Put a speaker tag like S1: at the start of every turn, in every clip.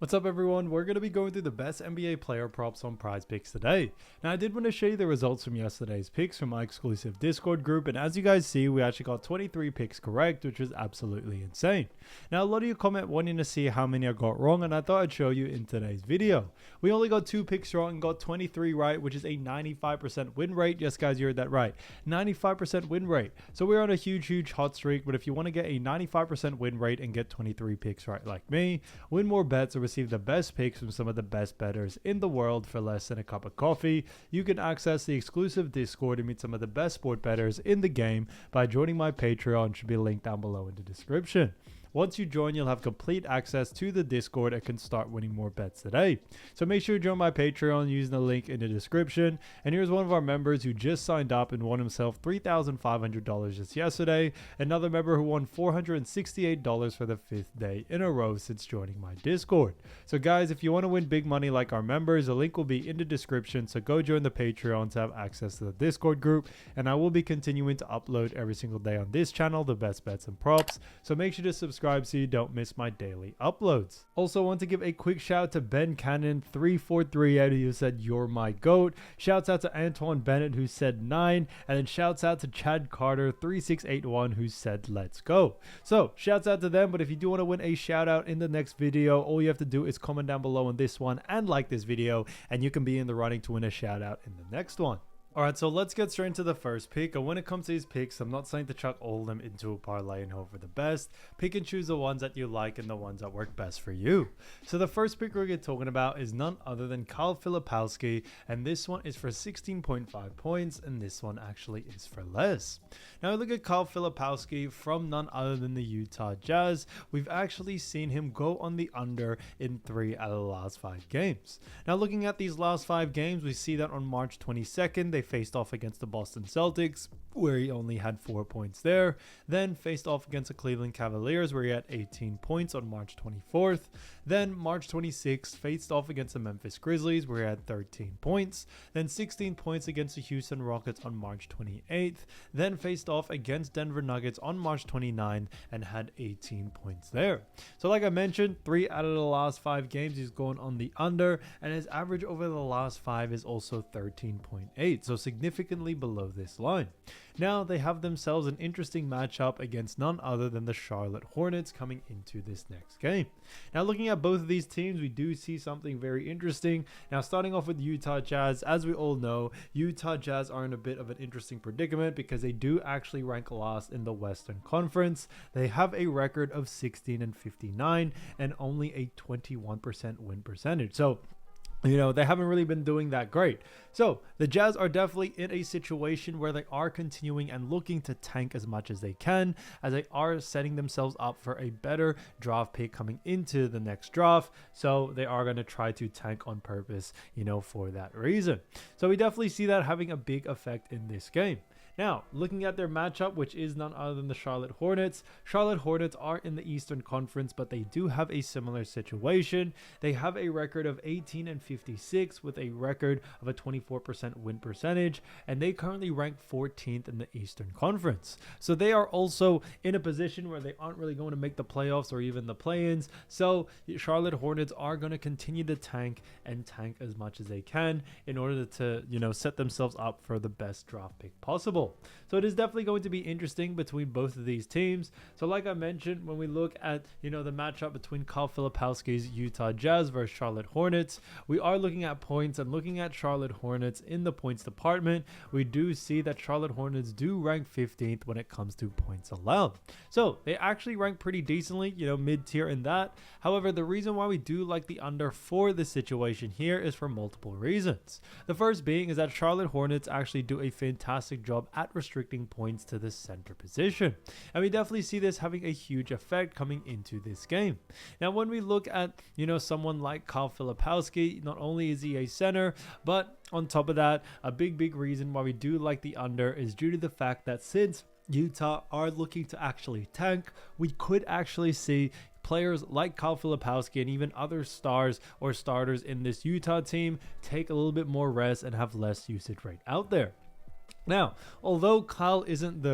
S1: What's up everyone, we're going to be going through the best NBA player props on Prizepicks today. Now I did want to show you the results from yesterday's picks from my exclusive Discord group, and as you guys see we actually got 23 picks correct, which was absolutely insane. Now a lot of you comment wanting to see how many I got wrong, and I thought I'd show you in today's video. We only got 2 picks wrong and got 23 right, which is a 95% win rate. Yes guys, you heard that right, 95% win rate. So we're on a huge hot streak, but if you want to get a 95% win rate and get 23 picks right like me, win more bets or receive the best picks from some of the best bettors in the world for less than a cup of coffee, you can access the exclusive Discord and meet some of the best sport bettors in the game by joining my Patreon. Should be linked down below in the description. Once you join, you'll have complete access to the Discord and can start winning more bets today. So make sure you join my Patreon using the link in the description. And here's one of our members who just signed up and won himself $3,500 just yesterday. Another member who won $468 for the 5th day in a row since joining my Discord. So guys, if you want to win big money like our members, the link will be in the description. So go join the Patreon to have access to the Discord group. And I will be continuing to upload every single day on this channel the best bets and props. So make sure to subscribe so you don't miss my daily uploads. Also want to give a quick shout out to Ben Cannon 34380 who said you're my goat. Shouts out to Antoine Bennett who said 9, and then shouts out to Chad Carter 3681 who said let's go. So shouts out to them, but if you do want to win a shout out in the next video, all you have to do is comment down below on this one and like this video, and you can be in the running to win a shout out in the next one. Alright, so let's get straight into the first pick. And when it comes to these picks, I'm not saying to chuck all of them into a parlay and hope for the best. Pick and choose the ones that you like and the ones that work best for you. So the first pick we're going to be talking about is none other than Filipowski, and this one is for 16.5 points, and this one actually is for less. Now look at Filipowski from none other than the Utah Jazz. We've actually seen him go on the under in 3 out of the last 5 games. Now looking at these last 5 games, we see that on March 22nd, they faced off against the Boston Celtics, where he only had 4 points there. Then faced off against the Cleveland Cavaliers, where he had 18 points on March 24th. Then March 26th, faced off against the Memphis Grizzlies, where he had 13 points. Then 16 points against the Houston Rockets on March 28th. Then faced off against Denver Nuggets on March 29th and had 18 points there. So like I mentioned, 3 out of the last 5 games he's going on the under, and his average over the last 5 is also 13.8, so significantly below this line. Now they have themselves an interesting matchup against none other than the Charlotte Hornets coming into this next game. Now looking at both of these teams, we do see something very interesting. Now starting off with Utah Jazz, as we all know, Utah Jazz are in a bit of an interesting predicament because they do actually rank last in the Western Conference. They have a record of 16-59 and only a 21% win percentage. So they haven't really been doing that great. So the Jazz are definitely in a situation where they are continuing and looking to tank as much as they can, as they are setting themselves up for a better draft pick coming into the next draft. So they are going to try to tank on purpose, for that reason. So we definitely see that having a big effect in this game. Now, looking at their matchup, which is none other than the Charlotte Hornets. Charlotte Hornets are in the Eastern Conference, but they do have a similar situation. They have a record of 18-56 with a record of a 24% win percentage, and they currently rank 14th in the Eastern Conference. So they are also in a position where they aren't really going to make the playoffs or even the play-ins. So Charlotte Hornets are going to continue to tank as much as they can in order to, set themselves up for the best draft pick possible. So it is definitely going to be interesting between both of these teams. So like I mentioned, when we look at, the matchup between Filipowski's Utah Jazz versus Charlotte Hornets, we are looking at points, and looking at Charlotte Hornets in the points department, we do see that Charlotte Hornets do rank 15th when it comes to points allowed. So they actually rank pretty decently, mid-tier in that. However, the reason why we do like the under for this situation here is for multiple reasons. The first being is that Charlotte Hornets actually do a fantastic job at restricting points to the center position, and we definitely see this having a huge effect coming into this game. Now when we look at someone like Filipowski, not only is he a center, but on top of that, a big reason why we do like the under is due to the fact that since Utah are looking to actually tank, we could actually see players like Filipowski and even other stars or starters in this Utah team take a little bit more rest and have less usage rate out there. Now, although Kyle isn't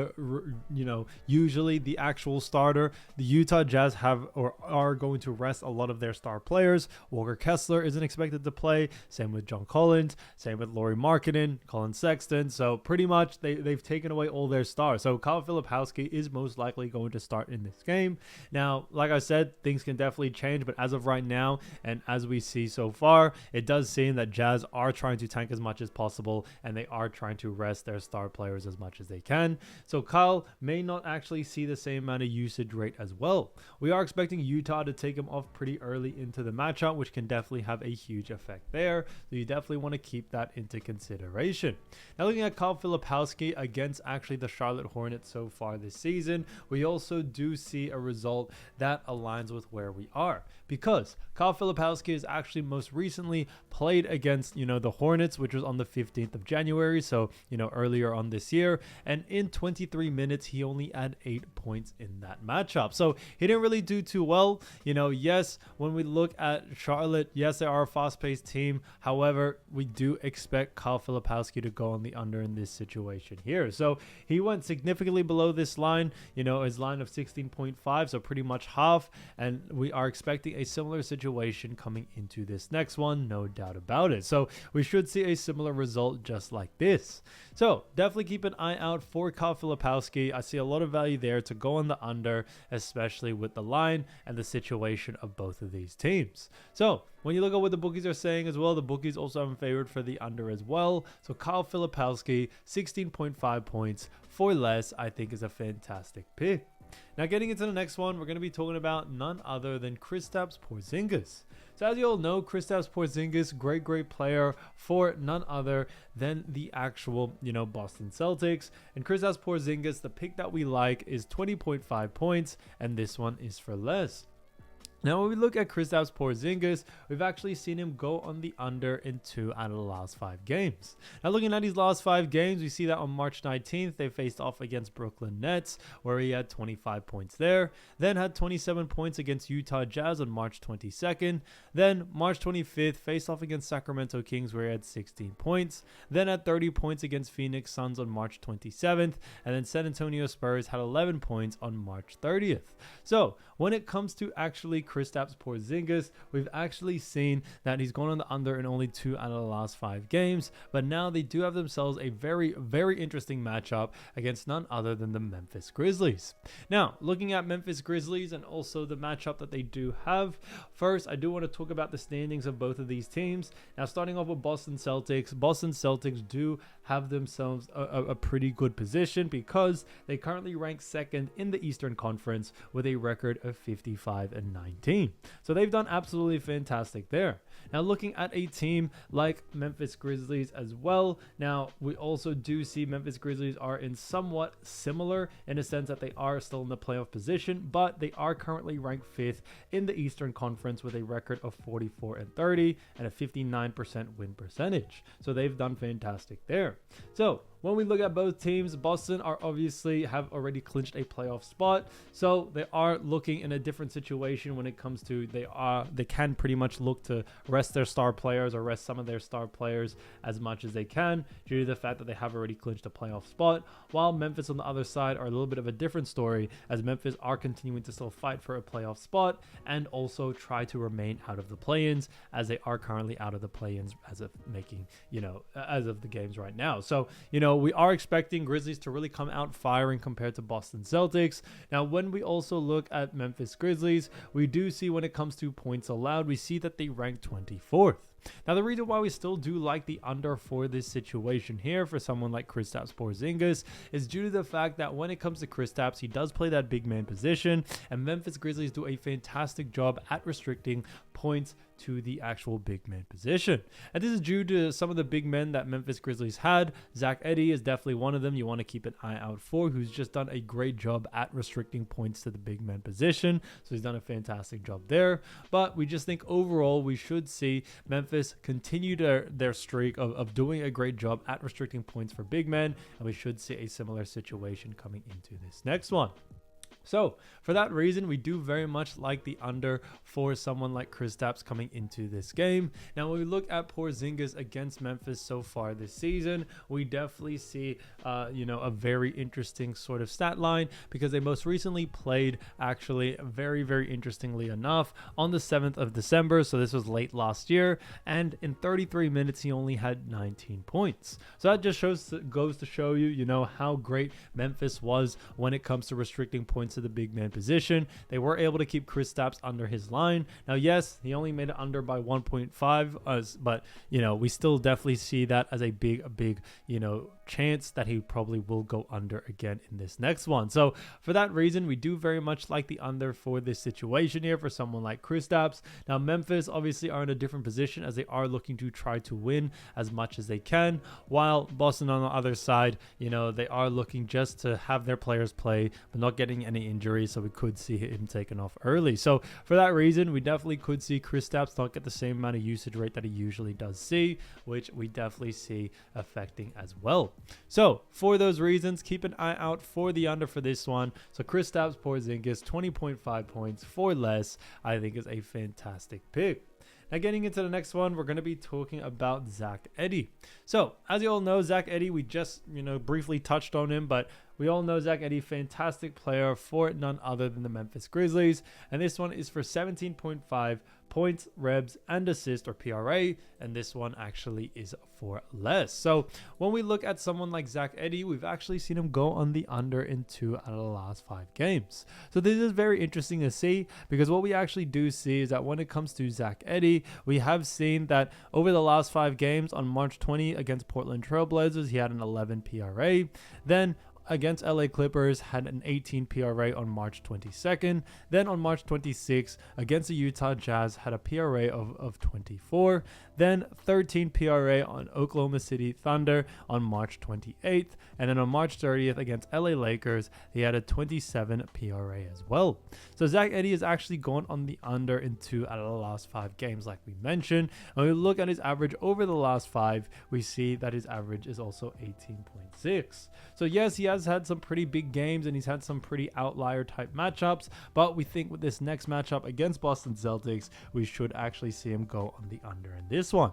S1: usually the actual starter, the Utah Jazz have or are going to rest a lot of their star players. Walker Kessler isn't expected to play. Same with John Collins. Same with Lauri Markkanen, Colin Sexton. So pretty much they've taken away all their stars. So Kyle Filipowski is most likely going to start in this game. Now, like I said, things can definitely change, but as of right now, and as we see so far, it does seem that Jazz are trying to tank as much as possible, and they are trying to rest their star players as much as they can. So Kyle may not actually see the same amount of usage rate as well. We are expecting Utah to take him off pretty early into the matchup, which can definitely have a huge effect there. So you definitely want to keep that into consideration. Now, looking at Kyle Filipowski against actually the Charlotte Hornets so far this season, we also do see a result that aligns with where we are, because Kyle Filipowski has actually most recently played against, the Hornets, which was on the 15th of January. So, earlier on this year. And in 23 minutes, he only had 8 points in that matchup. So he didn't really do too well. Yes, when we look at Charlotte, yes, they are a fast-paced team. However, we do expect Kyle Filipowski to go on the under in this situation here. So he went significantly below this line, his line of 16.5, so pretty much half. And we are expecting a similar situation coming into this next one, no doubt about it. So we should see a similar result just like this. So definitely keep an eye out for Kyle Filipowski. I see a lot of value there to go on the under, especially with the line and the situation of both of these teams. So when you look at what the bookies are saying as well, the bookies also have him favored for the under as well. So Kyle Filipowski, 16.5 points for less, I think is a fantastic pick. Now, getting into the next one, we're going to be talking about none other than Kristaps Porzingis. So as you all know, Kristaps Porzingis, great player for none other than the actual, Boston Celtics. And Kristaps Porzingis, the pick that we like is 20.5 points, and this one is for less. Now, when we look at Kristaps Porzingis, we've actually seen him go on the under in 2 out of the last 5 games. Now, looking at these last 5 games, we see that on March 19th, they faced off against Brooklyn Nets, where he had 25 points there. Then had 27 points against Utah Jazz on March 22nd. Then, March 25th, faced off against Sacramento Kings, where he had 16 points. Then had 30 points against Phoenix Suns on March 27th. And then San Antonio Spurs had 11 points on March 30th. So, when it comes to actually Kristaps Porzingis, we've actually seen that he's gone on the under in only 2 out of the last 5 games, but now they do have themselves a very interesting matchup against none other than the Memphis Grizzlies. Now, looking at Memphis Grizzlies and also the matchup that they do have, first, I do want to talk about the standings of both of these teams. Now, starting off with Boston Celtics, Boston Celtics do have themselves a pretty good position because they currently rank 2nd in the Eastern Conference with a record of 55-19. So they've done absolutely fantastic there. Now, looking at a team like Memphis Grizzlies as well, now we also do see Memphis Grizzlies are in somewhat similar in a sense that they are still in the playoff position, but they are currently ranked 5th in the Eastern Conference with a record of 44-30 and a 59% win percentage. So they've done fantastic there. So when we look at both teams, Boston are obviously have already clinched a playoff spot, so they are looking in a different situation when it comes to they can pretty much look to rest their star players or rest some of their star players as much as they can due to the fact that they have already clinched a playoff spot, while Memphis on the other side are a little bit of a different story, as Memphis are continuing to still fight for a playoff spot and also try to remain out of the play-ins, as they are currently out of the play-ins as of making, as of the games right now. So, we are expecting Grizzlies to really come out firing compared to Boston Celtics. Now, when we also look at Memphis Grizzlies, we do see when it comes to points allowed, we see that they rank 24th. Now, the reason why we still do like the under for this situation here for someone like Kristaps Porzingis is due to the fact that when it comes to Kristaps, he does play that big man position, and Memphis Grizzlies do a fantastic job at restricting points to the actual big man position. And this is due to some of the big men that Memphis Grizzlies had. Zach Edey is definitely one of them you want to keep an eye out for, who's just done a great job at restricting points to the big man position. So he's done a fantastic job there. But we just think overall we should see Memphis continue their streak of doing a great job at restricting points for big men, and we should see a similar situation coming into this next one. So for that reason, we do very much like the under for someone like Kristaps coming into this game. Now, when we look at Porzingis against Memphis so far this season, we definitely see, a very interesting sort of stat line, because they most recently played, actually very, very interestingly enough, on the 7th of December. So this was late last year. And in 33 minutes, he only had 19 points. So that just goes to show you, how great Memphis was when it comes to restricting points to the big man position. They were able to keep Kristaps under his line. Now, yes, he only made it under by 1.5, but we still definitely see that as a big chance that he probably will go under again in this next one. So for that reason, we do very much like the under for this situation here for someone like Kristaps. Now, Memphis obviously are in a different position, as they are looking to try to win as much as they can, while Boston on the other side, they are looking just to have their players play but not getting any injuries, so we could see him taken off early. So for that reason, we definitely could see Kristaps not get the same amount of usage rate that he usually does see, which we definitely see affecting as well. So for those reasons, keep an eye out for the under for this one. So Kristaps Porzingis 20.5 points for less, I think is a fantastic pick. Now, getting into the next one, we're going to be talking about Zach Edey. So, as you all know, Zach Edey, we just, briefly touched on him, but we all know Zach Edey, fantastic player for none other than the Memphis Grizzlies. And this one is for 17.5 points, rebs, and assists, or PRA. And this one actually is for less. So when we look at someone like Zach Edey, we've actually seen him go on the under in 2 out of the last 5 games. So this is very interesting to see, because what we actually do see is that when it comes to Zach Edey, we have seen that over the last 5 games, on March 20 against Portland Trailblazers, he had an 11 PRA. Then against LA Clippers, had an 18 PRA on March 22nd. Then on March 26th, against the Utah Jazz, had a PRA of 24. Then 13 PRA on Oklahoma City Thunder on March 28th. And then on March 30th against LA Lakers, he had a 27 PRA as well. So Zach Edey is actually going on the under in 2 out of the last 5 games, like we mentioned. When we look at his average over the last 5, we see that his average is also 18.6. So yes, he has had some pretty big games and he's had some pretty outlier type matchups, but we think with this next matchup against Boston Celtics, we should actually see him go on the under in this one.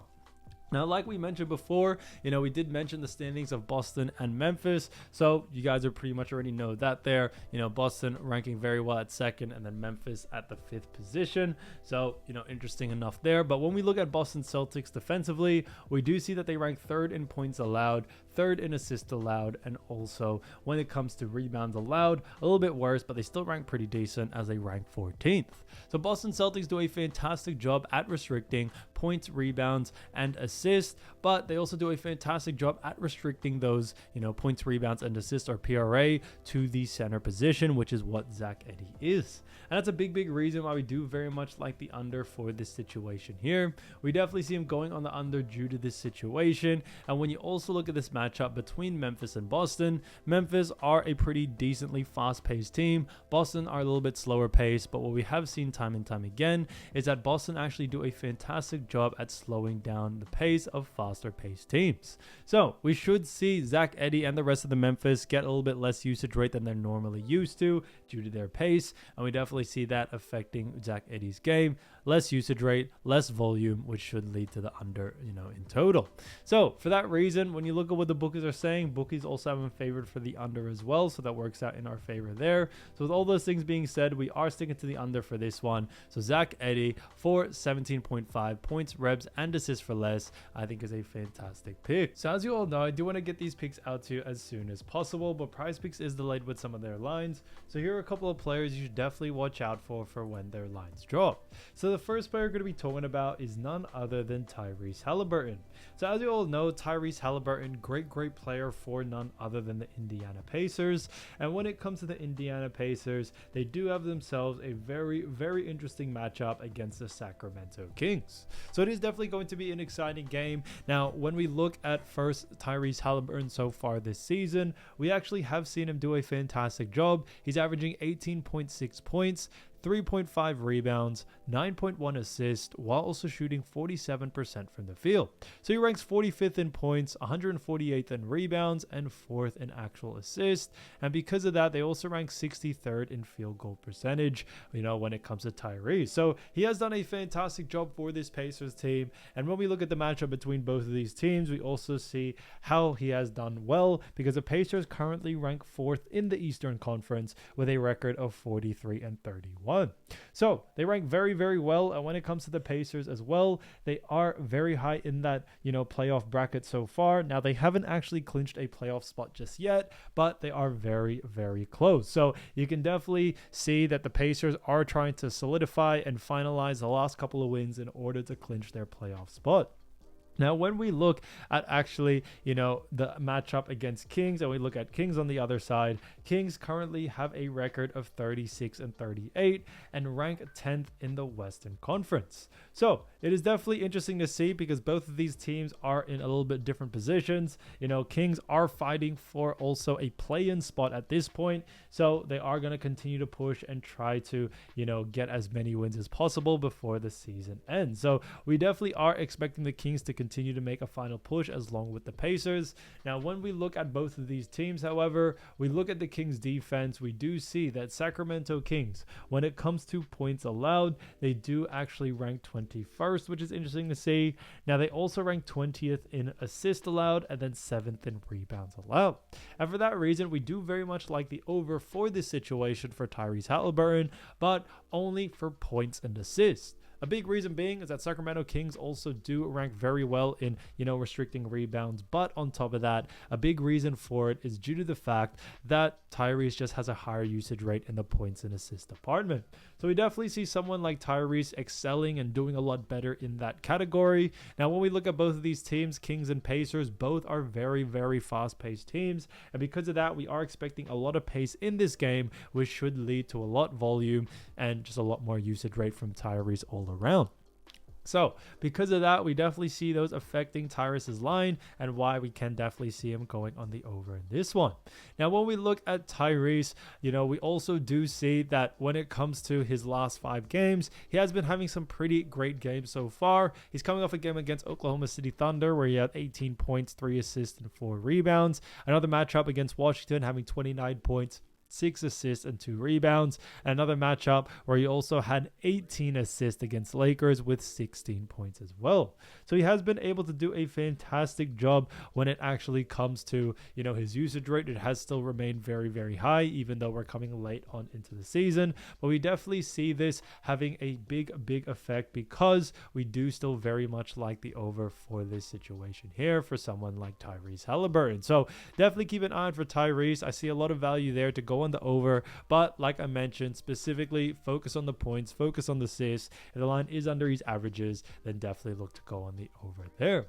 S1: Now, like we mentioned before, we did mention the standings of Boston and Memphis. So you guys are pretty much already know that there. Boston ranking very well at 2nd, and then Memphis at the 5th position. So, interesting enough there. But when we look at Boston Celtics defensively, we do see that they rank 3rd in points allowed, 3rd in assists allowed, and also when it comes to rebounds allowed, a little bit worse, but they still rank pretty decent as they rank 14th. So Boston Celtics do a fantastic job at restricting points, rebounds, and assists, but they also do a fantastic job at restricting those, points, rebounds, and assists, or PRA, to the center position, which is what Zach Edey is. And that's a big reason why we do very much like the under for this situation here. We definitely see him going on the under due to this situation. And when you also look at this matchup between Memphis and Boston, Memphis are a pretty decently fast-paced team. Boston are a little bit slower paced, but what we have seen time and time again is that Boston actually do a fantastic job at slowing down the pace of faster paced teams. So we should see Zach Edey and the rest of the Memphis get a little bit less usage rate than they're normally used to due to their pace, and we definitely see that affecting Zach Edey's game. Less usage rate, less volume, which should lead to the under, in total. So for that reason, when you look at what the bookies are saying, bookies also have him favored for the under as well, so that works out in our favor there. So with all those things being said, we are sticking to the under for this one. So Zach Edey for 17.5 points, rebs, and assists for less, I think is a fantastic pick. So as you all know, I do want to get these picks out to you as soon as possible, but Prizepicks is delayed with some of their lines. So here are a couple of players you should definitely watch out for when their lines drop. So the first player we're going to be talking about is none other than Tyrese Haliburton. So as you all know, Tyrese Haliburton, great player for none other than the Indiana Pacers. And when it comes to the Indiana Pacers, they do have themselves a very interesting matchup against the Sacramento Kings. So it is definitely going to be an exciting game. Now, when we look at first Tyrese Haliburton so far this season, we actually have seen him do a fantastic job. He's averaging 18.6 points, 3.5 rebounds, 9.1 assists, while also shooting 47% from the field. So he ranks 45th in points, 148th in rebounds, and 4th in actual assists. And because of that, they also rank 63rd in field goal percentage, when it comes to Tyrese. So he has done a fantastic job for this Pacers team. And when we look at the matchup between both of these teams, we also see how he has done well, because the Pacers currently rank 4th in the Eastern Conference with a record of 43-31. So they rank very, very well. And when it comes to the Pacers as well, they are very high in that, playoff bracket so far. Now, they haven't actually clinched a playoff spot just yet, but they are very, very close. So you can definitely see that the Pacers are trying to solidify and finalize the last couple of wins in order to clinch their playoff spot. Now, when we look at actually, the matchup against Kings, and we look at Kings on the other side, Kings currently have a record of 36-38 and rank 10th in the Western Conference. So it is definitely interesting to see, because both of these teams are in a little bit different positions. Kings are fighting for also a play-in spot at this point. So they are going to continue to push and try to, get as many wins as possible before the season ends. So we definitely are expecting the Kings to continue to make a final push as long with the Pacers. Now, when we look at both of these teams, however, we look at the Kings defense, we do see that Sacramento Kings, when it comes to points allowed, they do actually rank 21st, which is interesting to see. Now, they also rank 20th in assists allowed and then 7th in rebounds allowed. And for that reason, we do very much like the over for this situation for Tyrese Haliburton, but only for points and assists. A big reason being is that Sacramento Kings also do rank very well in, restricting rebounds. But on top of that, a big reason for it is due to the fact that Tyrese just has a higher usage rate in the points and assist department. So we definitely see someone like Tyrese excelling and doing a lot better in that category. Now, when we look at both of these teams, Kings and Pacers, both are very, very fast-paced teams. And because of that, we are expecting a lot of pace in this game, which should lead to a lot of volume and just a lot more usage rate from Tyrese all around. So because of that, we definitely see those affecting Tyrese's line, and why we can definitely see him going on the over in this one. Now, when we look at Tyrese, we also do see that when it comes to his last 5 games, he has been having some pretty great games so far. He's coming off a game against Oklahoma City Thunder where he had 18 points, 3 assists, and 4 rebounds. Another matchup against Washington, having 29 points, 6 assists and 2 rebounds. Another matchup where he also had 18 assists against Lakers with 16 points as well. So he has been able to do a fantastic job when it actually comes to, his usage rate. It has still remained very, very high, even though we're coming late on into the season. But we definitely see this having a big effect, because we do still very much like the over for this situation here for someone like Tyrese Haliburton. So definitely keep an eye on for Tyrese. I see a lot of value there to go on the over, but like I mentioned, specifically focus on the points, focus on the assists. If the line is under his averages, then definitely look to go on the over there.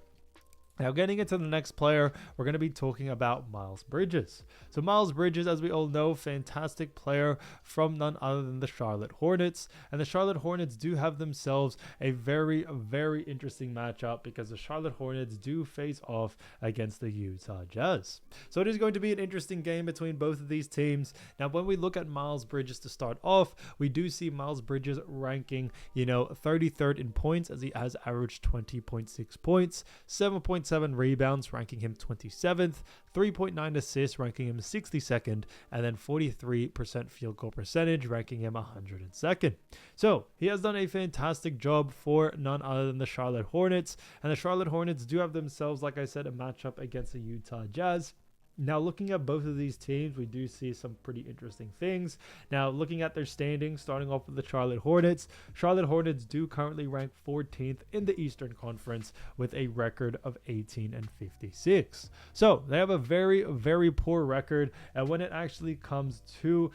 S1: Now, getting into the next player, we're going to be talking about Miles Bridges. So Miles Bridges, as we all know, fantastic player from none other than the Charlotte Hornets. And the Charlotte Hornets do have themselves a very, very interesting matchup, because the Charlotte Hornets do face off against the Utah Jazz. So it is going to be an interesting game between both of these teams. Now, when we look at Miles Bridges to start off, we do see Miles Bridges ranking, 33rd in points, as he has averaged 20.6 points, 7.7 rebounds, ranking him 27th, 3.9 assists, ranking him 62nd, and then 43% field goal percentage, ranking him 102nd. So he has done a fantastic job for none other than the Charlotte Hornets, and the Charlotte Hornets do have themselves, like I said, a matchup against the Utah Jazz. Now, looking at both of these teams, we do see some pretty interesting things. Now, looking at their standings, starting off with the Charlotte Hornets do currently rank 14th in the Eastern Conference with a record of 18-56. So they have a very, very poor record. And when it actually comes to,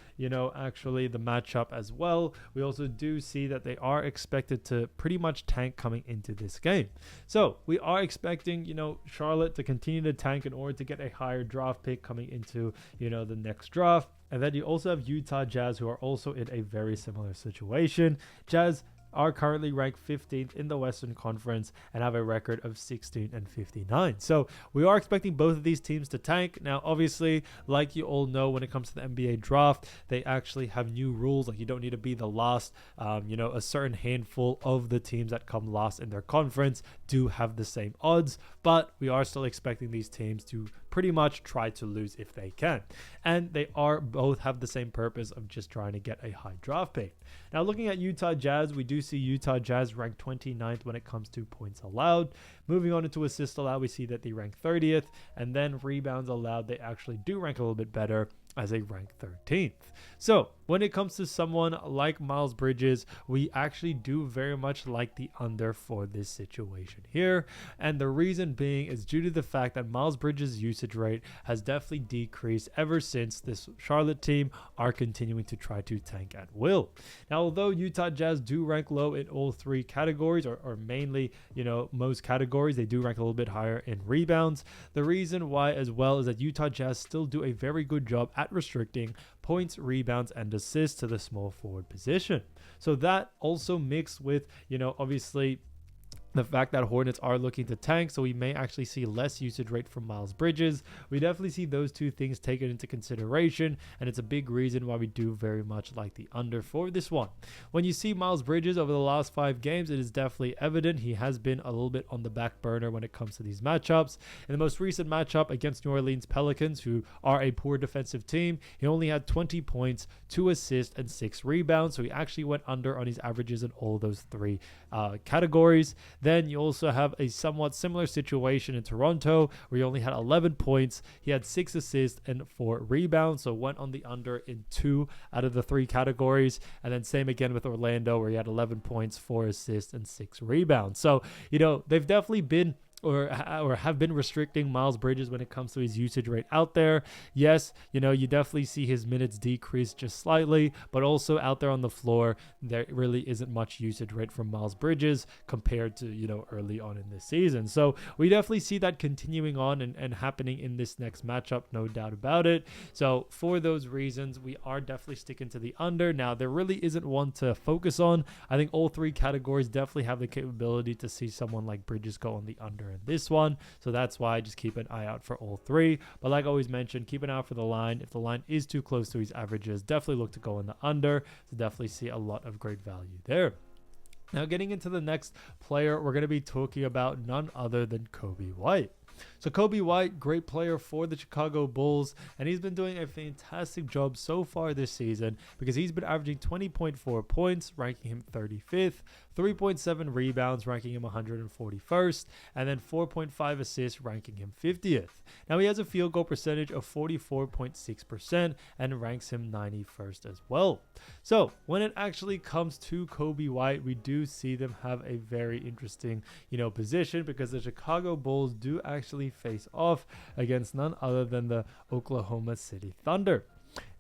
S1: actually the matchup as well, we also do see that they are expected to pretty much tank coming into this game. So we are expecting, Charlotte to continue to tank in order to get a higher draft pick coming into, the next draft. And then you also have Utah Jazz, who are also in a very similar situation. Jazz are currently ranked 15th in the Western Conference and have a record of 16-59. So we are expecting both of these teams to tank. Now, obviously, like you all know, when it comes to the NBA draft, they actually have new rules. Like, you don't need to be the last. A certain handful of the teams that come last in their conference do have the same odds, but we are still expecting these teams to pretty much try to lose if they can. And they are both have the same purpose of just trying to get a high draft pick. Now, looking at Utah Jazz, we do see Utah Jazz ranked 29th when it comes to points allowed. Moving on into assists allowed, we see that they rank 30th, and then rebounds allowed, they actually do rank a little bit better as a rank 13th. So when it comes to someone like Miles Bridges, we actually do very much like the under for this situation here. And the reason being is due to the fact that Miles Bridges' usage rate has definitely decreased ever since this Charlotte team are continuing to try to tank at will. Now, although Utah Jazz do rank low in all three categories, or mainly, most categories, they do rank a little bit higher in rebounds. The reason why as well is that Utah Jazz still do a very good job at restricting points, rebounds, and assists to the small forward position. So that also mixed with, obviously the fact that Hornets are looking to tank, so we may actually see less usage rate from Miles Bridges. We definitely see those two things taken into consideration, and it's a big reason why we do very much like the under for this one. When you see Miles Bridges over the last 5 games, it is definitely evident he has been a little bit on the back burner when it comes to these matchups. In the most recent matchup against New Orleans Pelicans, who are a poor defensive team, he only had 20 points, 2 assists, and 6 rebounds, so he actually went under on his averages in all those 3 categories. Then you also have a somewhat similar situation in Toronto, where he only had 11 points. He had 6 assists and 4 rebounds, so went on the under in 2 out of the 3 categories. And then same again with Orlando, where he had 11 points, 4 assists, and 6 rebounds. So, they've definitely been or have been restricting Miles Bridges when it comes to his usage rate out there. Yes, you definitely see his minutes decrease just slightly, but also out there on the floor, there really isn't much usage rate from Miles Bridges compared to, early on in this season. So we definitely see that continuing on and happening in this next matchup, no doubt about it. So for those reasons, we are definitely sticking to the under. Now, there really isn't one to focus on. I think all 3 categories definitely have the capability to see someone like Bridges go on the under in this one, so that's why I just keep an eye out for all 3. But like I always mentioned, keep an eye out for the line. If the line is too close to his averages, definitely look to go in the under to definitely see a lot of great value there. Now, getting into the next player, we're going to be talking about none other than Coby White. So Coby White, great player for the Chicago Bulls, and he's been doing a fantastic job so far this season because he's been averaging 20.4 points, ranking him 35th, 3.7 rebounds, ranking him 141st, and then 4.5 assists, ranking him 50th. Now, he has a field goal percentage of 44.6% and ranks him 91st as well. So when it actually comes to Coby White, we do see them have a very interesting, position because the Chicago Bulls do actually face off against none other than the Oklahoma City Thunder.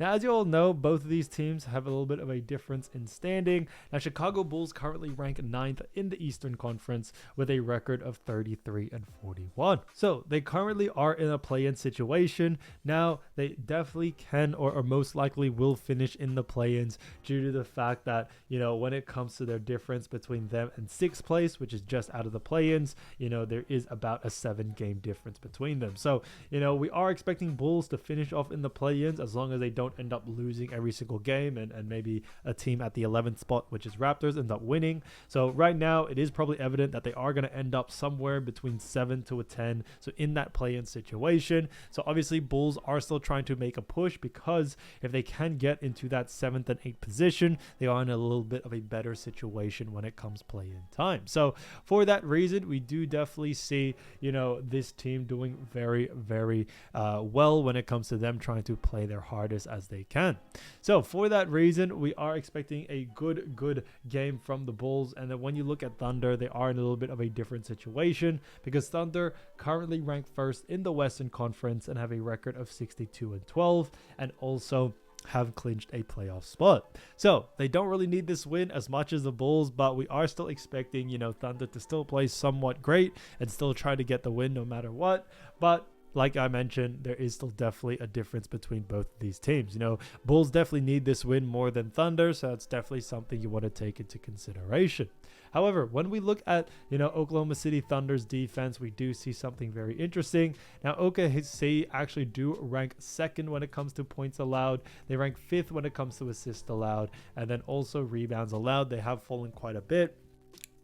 S1: Now, as you all know, both of these teams have a little bit of a difference in standing. Now, Chicago Bulls currently rank 9th in the Eastern Conference with a record of 33-41. So they currently are in a play-in situation. Now, they definitely can or most likely will finish in the play-ins due to the fact that, when it comes to their difference between them and 6th place, which is just out of the play-ins, there is about a 7-game difference between them. So, we are expecting Bulls to finish off in the play-ins as long as they don't end up losing every single game and maybe a team at the 11th spot, which is Raptors, ends up winning. So right now it is probably evident that they are going to end up somewhere between 7 to a 10, so in that play-in situation. So obviously Bulls are still trying to make a push because if they can get into that 7th and 8th position, they are in a little bit of a better situation when it comes play-in time. So for that reason, we do definitely see this team doing very, very well when it comes to them trying to play their hardest as they can. So for that reason, we are expecting a good game from the Bulls. And then when you look at Thunder, they are in a little bit of a different situation because Thunder currently ranked 1st in the Western Conference and have a record of 62-12 and also have clinched a playoff spot. So they don't really need this win as much as the Bulls, but we are still expecting, Thunder to still play somewhat great and still try to get the win no matter what. But like I mentioned, there is still definitely a difference between both of these teams. Bulls definitely need this win more than Thunder, so it's definitely something you want to take into consideration. However, when we look at, Oklahoma City Thunder's defense, we do see something very interesting. Now, OKC actually do rank second when it comes to points allowed. They rank fifth when it comes to assists allowed, and then also rebounds allowed. They have fallen quite a bit,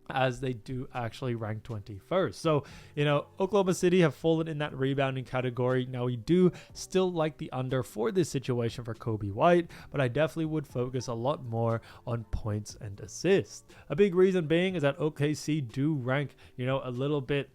S1: as they do actually rank 21st. So, Oklahoma City have fallen in that rebounding category. Now, we do still like the under for this situation for Coby White, but I definitely would focus a lot more on points and assists. A big reason being is that OKC do rank, a little bit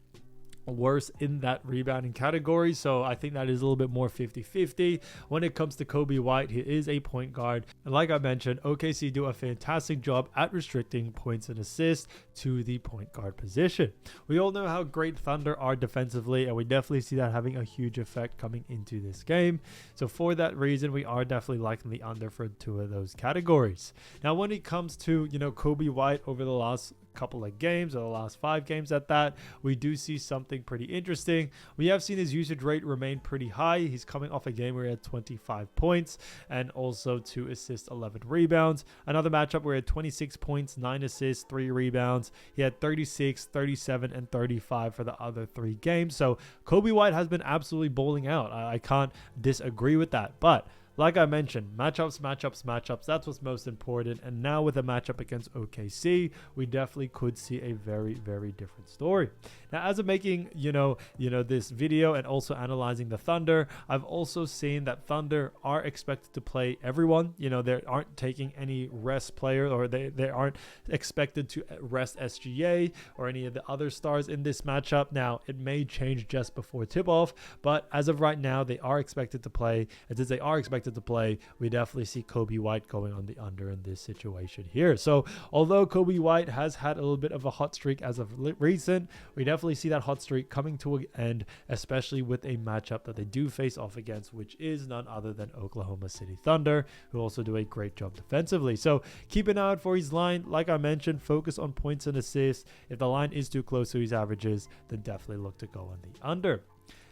S1: worse in that rebounding category, so I think that is a little bit more 50-50 when it comes to Coby White. He is a point guard, and like I mentioned, OKC do a fantastic job at restricting points and assists to the point guard position. We all know how great Thunder are defensively, and we definitely see that having a huge effect coming into this game. So for that reason, we are definitely liking the under for two of those categories. Now, when it comes to Coby White over the last couple of games, or the last 5 games at that, we do see something pretty interesting. We have seen his usage rate remain pretty high. He's coming off a game where he had 25 points and also 2 assists, 11 rebounds. Another matchup where he had 26 points, 9 assists, 3 rebounds. He had 36, 37, and 35 for the other 3 games. So Coby White has been absolutely bowling out. I can't disagree with that, but like I mentioned, matchups, that's what's most important. And now with a matchup against OKC, we definitely could see a very, very different story. Now, as of making, this video and also analyzing the Thunder, I've also seen that Thunder are expected to play everyone. They aren't taking any rest player, or they aren't expected to rest SGA or any of the other stars in this matchup. Now, it may change just before tip-off, but as of right now, they are expected to play. And since they are expected to play, we definitely see Coby White going on the under in this situation here. So although Coby White has had a little bit of a hot streak as of recent, we definitely see that hot streak coming to an end, especially with a matchup that they do face off against, which is none other than Oklahoma City Thunder, who also do a great job defensively. So keep an eye out for his line. Like I mentioned, focus on points and assists. If the line is too close to his averages, then definitely look to go on the under.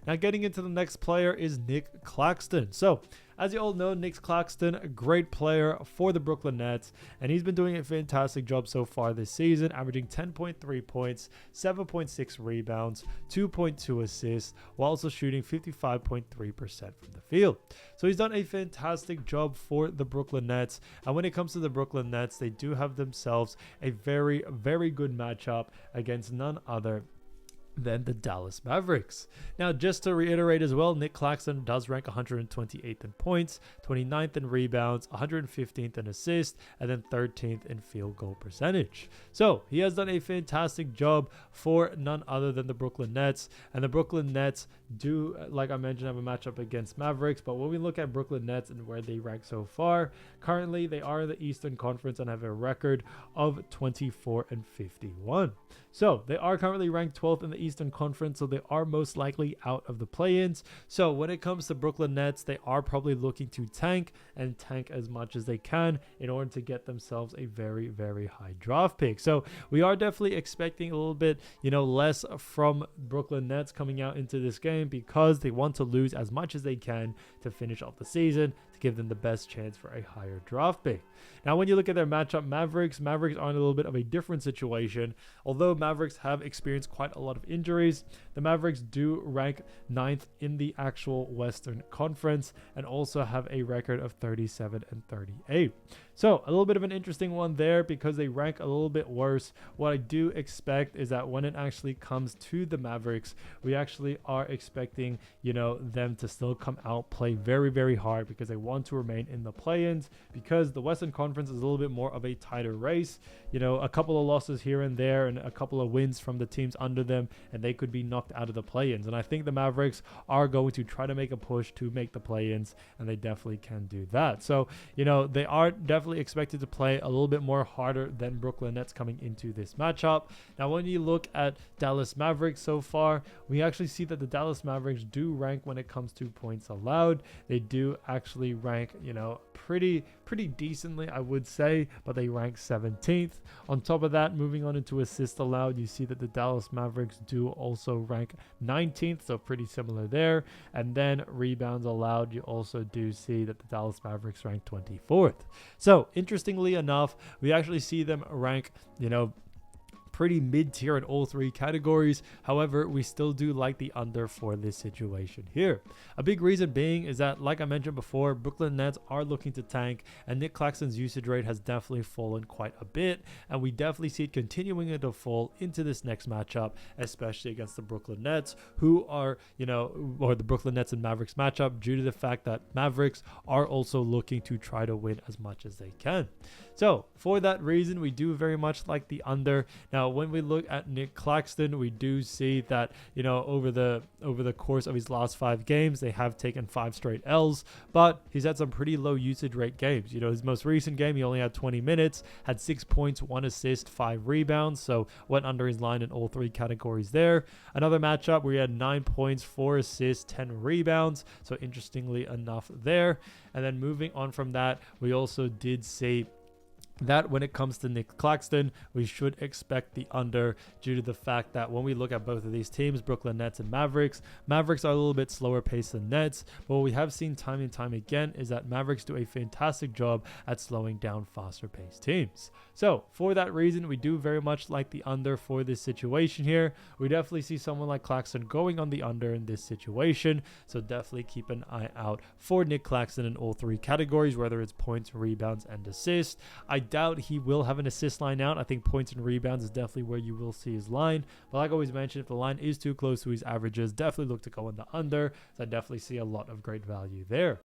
S1: Now, getting into the next player is Nick Claxton. So, as you all know, Nick Claxton, a great player for the Brooklyn Nets, and he's been doing a fantastic job so far this season, averaging 10.3 points, 7.6 rebounds, 2.2 assists, while also shooting 55.3% from the field. So he's done a fantastic job for the Brooklyn Nets, and when it comes to the Brooklyn Nets, they do have themselves a very, very good matchup against none other than the Dallas Mavericks. Now, just to reiterate as well, Nick Claxton does rank 128th in points, 29th in rebounds, 115th in assists, and then 13th in field goal percentage. So he has done a fantastic job for none other than the Brooklyn Nets. And the Brooklyn Nets do, like I mentioned, have a matchup against Mavericks. But when we look at Brooklyn Nets and where they rank so far, currently they are in the Eastern Conference and have a record of 24-51. So they are currently ranked 12th in the Eastern Conference, so they are most likely out of the play-ins. So when it comes to Brooklyn Nets, they are probably looking to tank as much as they can in order to get themselves a very, very high draft pick. So we are definitely expecting a little bit, less from Brooklyn Nets coming out into this game, because they want to lose as much as they can to finish off the season, to give them the best chance for a higher draft pick. Now, when you look at their matchup, Mavericks are in a little bit of a different situation. Although Mavericks have experienced quite a lot of injuries, the Mavericks do rank 9th in the actual Western Conference and also have a record of 37-38. So a little bit of an interesting one there, because they rank a little bit worse. What I do expect is that when it actually comes to the Mavericks, we actually are expecting, them to still come out, play very, very hard, because they want to remain in the play-ins, because the Western Conference is a little bit more of a tighter race. A couple of losses here and there and a couple of wins from the teams under them, and they could be knocked out of the play-ins. And I think the Mavericks are going to try to make a push to make the play-ins, and they definitely can do that. So, they are definitely expected to play a little bit more harder than Brooklyn Nets coming into this matchup. Now, when you look at Dallas Mavericks so far, we actually see that the Dallas Mavericks do rank when it comes to points allowed. They do actually rank, you know, pretty decently, I would say, but they rank 17th. On top of that, moving on into assists allowed, you see that the Dallas Mavericks do also rank 19th, so pretty similar there. And then rebounds allowed, you also do see that the Dallas Mavericks rank 24th. So interestingly enough, we actually see them rank, you know, pretty mid-tier in all three categories. However, we still do like the under for this situation here. A big reason being is that, like I mentioned before, Brooklyn Nets are looking to tank, and Nick Claxton's usage rate has definitely fallen quite a bit, and we definitely see it continuing to fall into this next matchup, especially against the Brooklyn Nets, who are, you know, or the Brooklyn Nets and Mavericks matchup, due to the fact that Mavericks are also looking to try to win as much as they can. So for that reason, we do very much like the under. Now, when we look at Nick Claxton, we do see that, you know, over the course of his last 5 games, they have taken 5 straight L's, but he's had some pretty low usage rate games. You know, his most recent game, he only had 20 minutes, had 6 points, 1 assist, 5 rebounds, so went under his line in all 3 categories there. Another matchup where he had 9 points, 4 assists, 10 rebounds, so interestingly enough there. And then moving on from that, we also did see that when it comes to Nick Claxton, we should expect the under, due to the fact that when we look at both of these teams, Brooklyn Nets and Mavericks are a little bit slower paced than Nets, but what we have seen time and time again is that Mavericks do a fantastic job at slowing down faster paced teams. So for that reason, we do very much like the under for this situation here. We definitely see someone like Claxton going on the under in this situation, so definitely keep an eye out for Nick Claxton in all 3 categories, whether it's points, rebounds, and assists. I doubt he will have an assist line out. I think points and rebounds is definitely where you will see his line, but like I always mentioned, if the line is too close to his averages, definitely look to go on the under, so I definitely see a lot of great value there.